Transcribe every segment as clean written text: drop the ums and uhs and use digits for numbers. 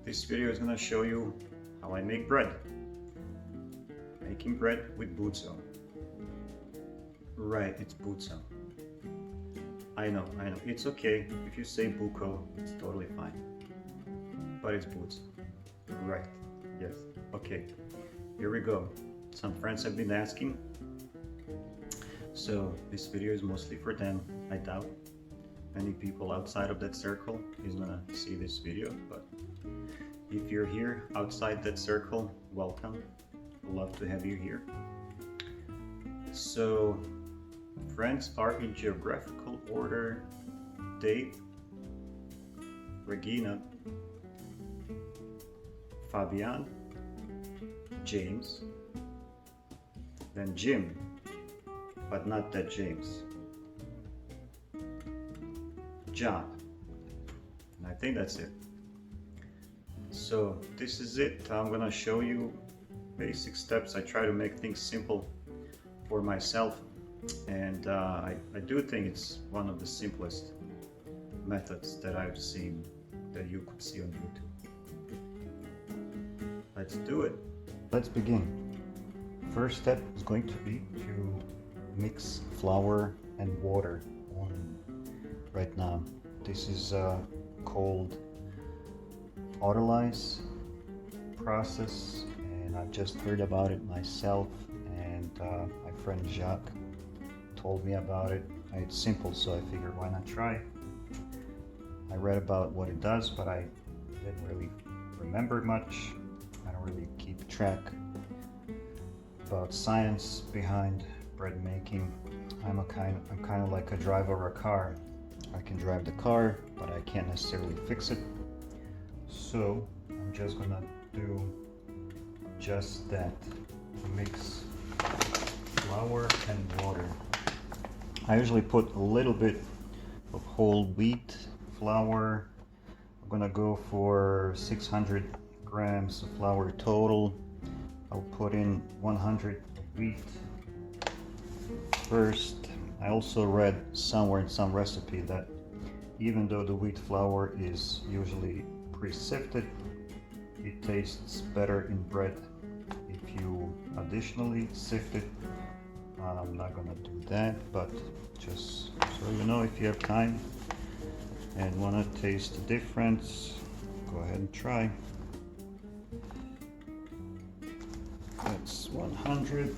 This video is gonna show you how I make bread. Making bread with buco. Right, it's buco. I know, it's okay. If you say buco, it's totally fine. But it's buco. Right, yes, okay. Here we go. Some friends have been asking. So this video is mostly for them, I doubt. Many people outside of that circle is gonna see this video, but if you're here outside that circle, welcome. I'd love to have you here. So friends are in geographical order: Dave, Regina, Fabian, James, then Jim, but not that James, John, and I think that's it. So this is it. I'm gonna show you basic steps. I try to make things simple for myself, and I do think it's one of the simplest methods that I've seen that you could see on YouTube. Let's do it. Let's begin. First step is going to be to mix flour and water on right now. This is called Autolyze process, and I've just heard about it myself, and my friend Jaques told me about it. It's simple, so I figured why not try. I read about what it does, but I didn't really remember much. I don't really keep track about science behind bread making. I'm kind of like a driver of a car. I can drive the car, but I can't necessarily fix it. So I'm just gonna do just that. Mix flour and water. I usually put a little bit of whole wheat flour. I'm gonna go for 600 grams of flour total. I'll put in 100 of wheat first. I also read somewhere in some recipe that even though the wheat flour is usually pre-sifted, it tastes better in bread if you additionally sift it. I'm not gonna do that, but just so you know, if you have time and want to taste the difference, go ahead and try. That's 100.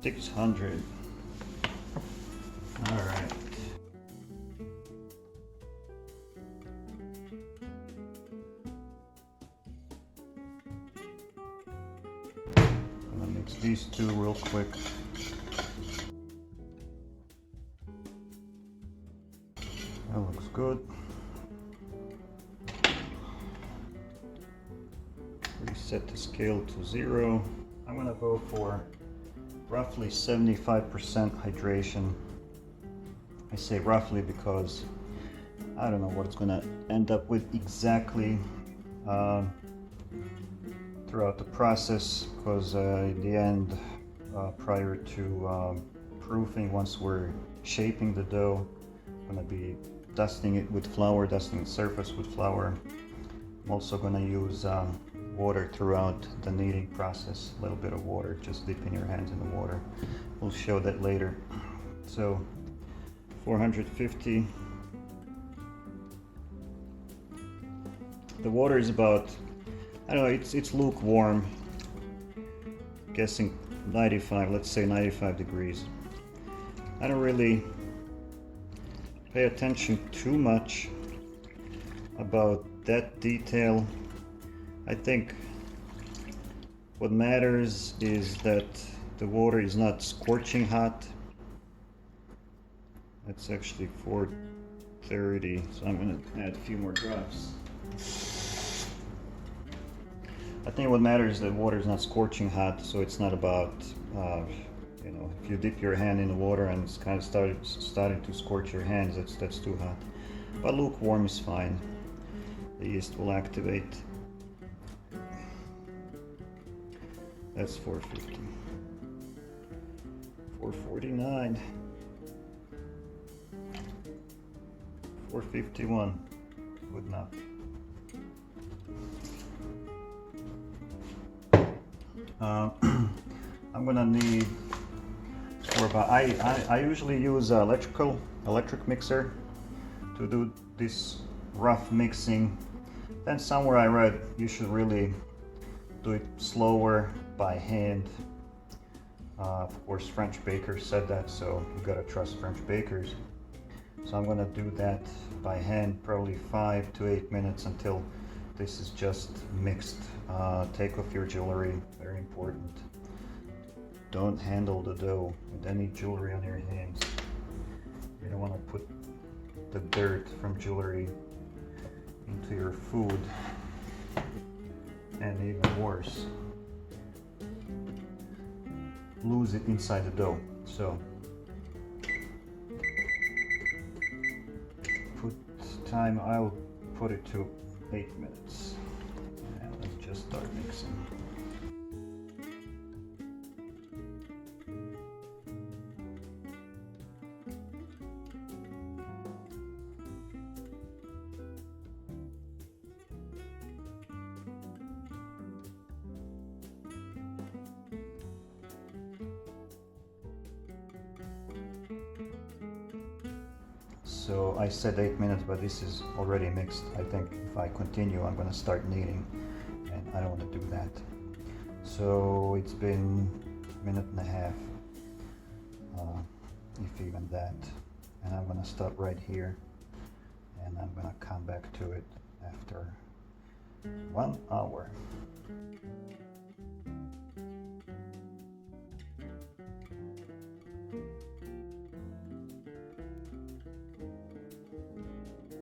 $600. All right. I'm gonna mix these two real quick. That looks good. Reset the scale to 0. I'm gonna go for roughly 75% hydration. I say roughly because I don't know what it's gonna end up with exactly throughout the process, because in the end, prior to proofing, once we're shaping the dough, I'm gonna be dusting it with flour, dusting the surface with flour. I'm also gonna use water throughout the kneading process, a little bit of water, just dipping your hands in the water. We'll show that later. So 450. The water is about, I don't know, it's lukewarm. I'm guessing 95, let's say 95 degrees. I don't really pay attention too much about that detail. I think what matters is that the water is not scorching hot. That's actually 430, so I'm going to add a few more drops. I think what matters is that water is not scorching hot, so it's not about, you know, if you dip your hand in the water and it's kind of starting to scorch your hands, that's too hot. But lukewarm is fine. The yeast will activate. That's 450. 449. 451. Good enough. I'm gonna need for about I usually use electric mixer to do this rough mixing. Then somewhere I read you should really do it slower by hand. Of course, French bakers said that, so you gotta trust French bakers. So I'm gonna do that by hand, probably 5 to 8 minutes until this is just mixed. Take off your jewelry, very important. Don't handle the dough with any jewelry on your hands. You don't want to put the dirt from jewelry into your food, and even worse, lose it inside the dough. So put time, I'll put it to 8 minutes, and let's just start mixing. So I said 8 minutes, but this is already mixed. I think if I continue, I'm going to start kneading, and I don't want to do that. So it's been a minute and a half, if even that. And I'm going to stop right here, and I'm going to come back to it after 1 hour.